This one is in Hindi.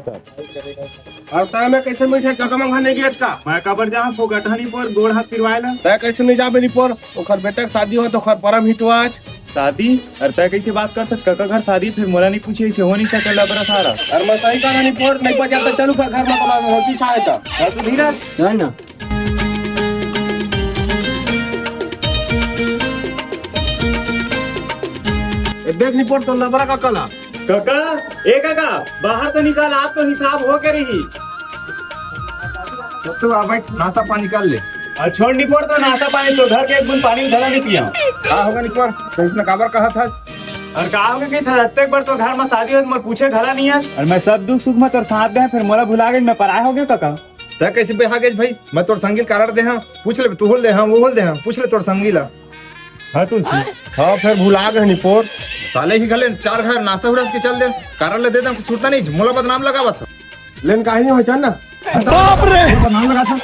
और ता में कैसे मिठे काका मंगा नहीं गेट का मैं कबर जहाँ फोगटहनी पर गोड़ हाथ फिरवाएला तय कैसे नहीं जाबे नहीं पर ओखर बेटा के शादी हो तो ओखर परम हिटवा आज शादी। अरे तय कैसे बात कर सकत काका घर शादी फिर मोला नहीं पूछे से हो नहीं सकला बड़ा सारा। और मैं सही करा नहीं पर नहीं पता तो चलू घर में कोला होती छाए था तू धीरज नहीं ना देख नहीं पर तो लबरा का कला काका ए काका बाहर तो निकाल आप तो हिसाब हो के रही। सब तो बैठ नाश्ता पानी कर ले। और छोड़ नहीं पड़ तो नाश्ता पानी तो घर के एक बूंद पानी धरा नहीं पिया। हाँ होगा नहीं पर तो इसने काबर कहा था। और कहा होगा कि एक बार तो घर में शादी हो मोर पूछे घला नहीं है। और मैं सब दुख सुख में तोर साथ दे फिर मोला भुला गई मैं पराया हो गया काका। तय कैसे बेहा गए भाई मैं तोर संगी कारण दे हाँ पूछ ले तू होल दे हाँ वो होल दे हाँ पूछ ले तोर संगी ला। हाँ तुलसी हाँ फिर भुला गए नहीं पर साले ही गले 4 घर नाश्ता हुआ के चल दे कारण ले दे दे सूटता नहीं मोला बदनाम लगा बस लेन काहे नहीं हो चल ना बाप रे बदनाम लगा था।